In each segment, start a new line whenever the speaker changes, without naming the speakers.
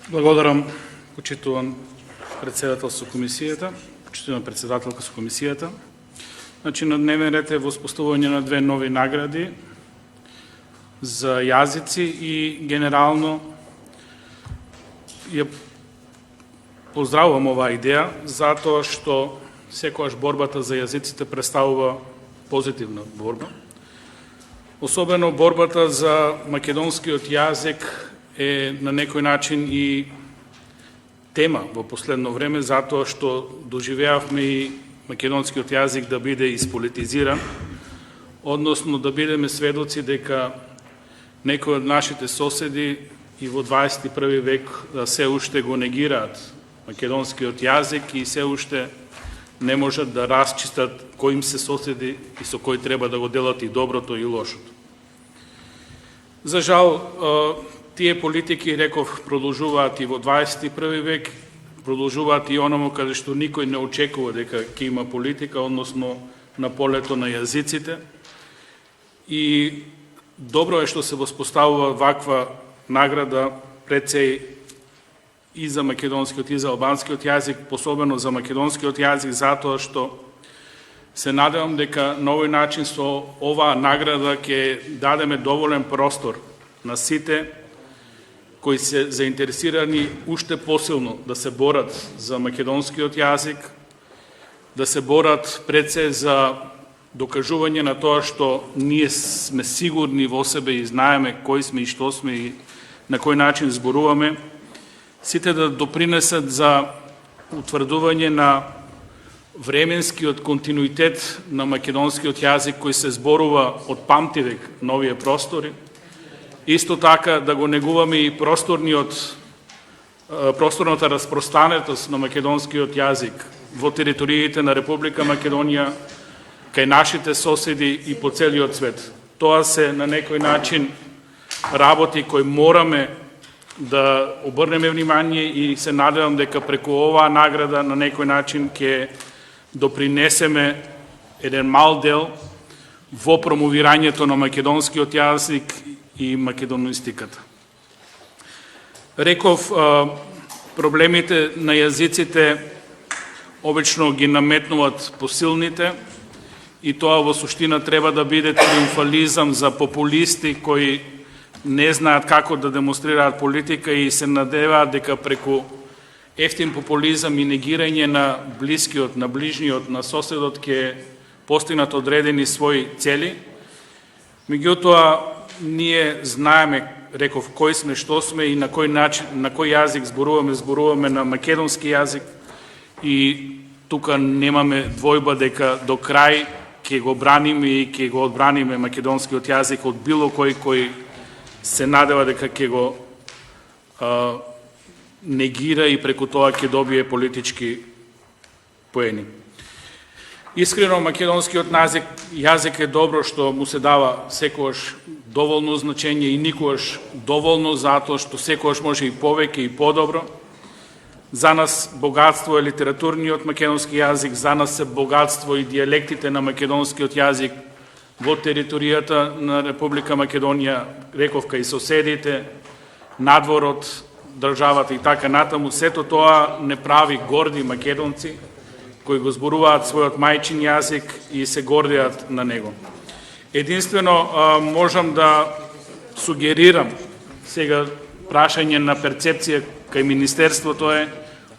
Благодарам, почитуван председател со комисијата, почитуван председателка со комисијата. Значи, на дневен ред е воспоставување на две нови награди за јазици и генерално ја поздравувам оваа идеја, затоа што секогаш борбата за јазиците представува позитивна борба. Особено борбата за македонскиот јазик е на некој начин и тема во последно време, затоа што доживеавме и македонскиот јазик да биде исполитизиран, односно да бидеме сведоци дека некои од нашите соседи и во 21. век се уште го негираат македонскиот јазик и се уште не можат да расчистат кои им се соседи и со кои треба да го делат и доброто и лошото. За жал, тие политики, реков, продолжуваат и во 21. век, продолжуваат и ономо каде што никој не очекува дека ќе има политика, односно на полето на јазиците. И добро е што се воспоставува ваква награда пред се и за македонскиот и за албанскиот јазик, посебно за македонскиот јазик, затоа што се надевам дека на овој начин со оваа награда ќе дадеме доволен простор на сите кои се заинтересирани уште посилно да се борат за македонскиот јазик, да се борат пред се за докажување на тоа што ние сме сигурни во себе и знаеме кои сме и што сме и на кој начин зборуваме, сите да допринесат за утврдување на временскиот континуитет на македонскиот јазик кој се зборува од памтивек на овие простори. Исто така да го негуваме и просторната распространетост на македонскиот јазик во териториите на Република Македонија, кај нашите соседи и по целиот свет. Тоа се на некој начин работи кои мораме да обрнеме внимание и се надевам дека преку оваа награда на некој начин ќе допринесеме еден мал дел во промовирањето на македонскиот јазик и македонистиката. Реков, проблемите на јазиците обично ги наметнуваат посилните и тоа во суштина треба да биде триумфализам за популисти кои не знаат како да демонстрираат политика и се надеваат дека преку ефтин популизам и негирање на блискиот, на ближниот, на соседот ќе постигнат одредени своји цели. Меѓутоа, ние знаеме, реков, кои сме, што сме и на кој начин, на кој јазик зборуваме на македонски јазик и тука немаме двојба дека до крај ќе го браниме и ќе го одбраниме македонскиот јазик од било кој се надева дека ќе го негира и преку тоа ќе добие политички поени. Искрено, македонскиот јазик е добро што му се дава секогаш доволно значење и никогаш доволно, затоа што секогаш може и повеќе и подобро. За нас богатство е литературниот македонски јазик, за нас се богатство и дијалектите на македонскиот јазик во територијата на Република Македонија, рековка и соседите, надвор од државата и така натаму. Сето тоа не прави горди македонци кои го зборуваат својот мајчин јазик и се гордеат на него. Единствено можам да сугерирам сега прашање на перцепција кај Министерството е,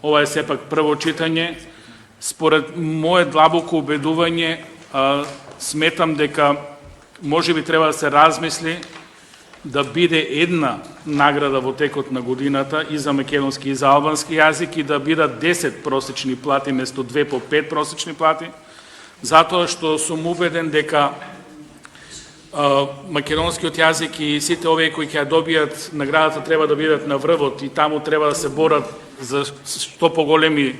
ова е сепак прво читање, според моје длабоко убедување сметам дека можеби треба да се размисли да биде една награда во текот на годината и за македонски и за албански јазик и да бидат 10 просечни плати место 2 по 5 просечни плати, затоа што сум убеден дека македонскиот јазик и сите овие кои ќе добијат наградата треба да бидат на врвот и таму треба да се борат за што поголеми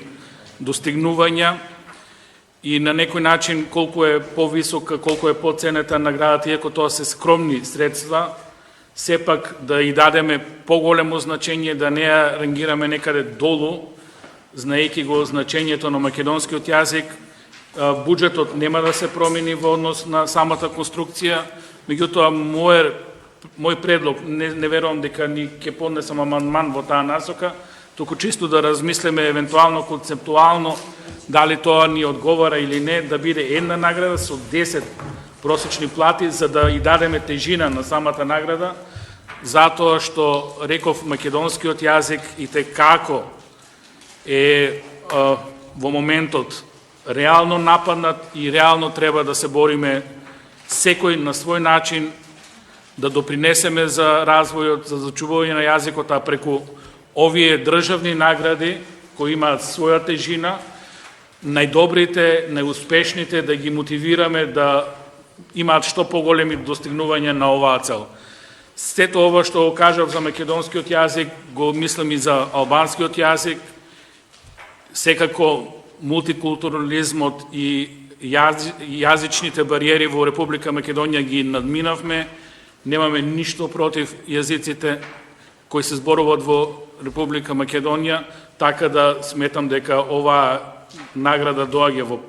достигнувања и на некој начин колку е повисока, колку е поценета наградата, иако тоа се скромни средства, сепак да и дадеме поголемо значење, да не ја рангираме некаде долу, знаејќи го значењето на македонскиот јазик. Буџетот нема да се промени во однос на самата конструкција, меѓутоа моје мој предлог, не верувам дека ни ќе поднесам амандман во таа насока, туку чисто да размислиме евентуално концептуално дали тоа ни одговара или не, да биде една награда со 10 просечни плати, за да и дадеме тежина на самата награда, затоа што, реков, македонскиот јазик и како е во моментот реално нападнат и реално треба да се бориме секој на свој начин да допринесеме за развојот, за зачувување на јазикот, а преку овие државни награди кои имаат своја тежина, најдобрите, најуспешните да ги мотивираме да имаат што поголеми достигнувања на оваа цел. Сето ова што го кажав за македонскиот јазик, го мислам и за албанскиот јазик. Секако мултикултурализмот и јазичните бариери во Република Македонија ги надминавме. Немаме ништо против јазиците кои се зборуваат во Република Македонија, така да сметам дека оваа награда доаѓа во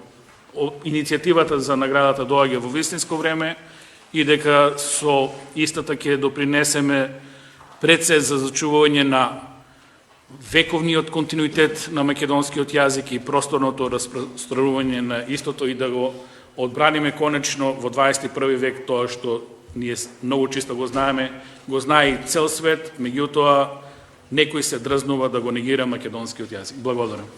иницијативата за наградата доаѓа во вистинско време и дека со истата ќе допринесеме пред се за зачувување на вековниот континуитет на македонскиот јазик и просторното распространување на истото и да го одбраниме конечно во 21. век тоа што ние многу чисто го знаеме, го знае и цел свет, меѓутоа некој се дрзнува да го негира македонскиот јазик. Благодарам.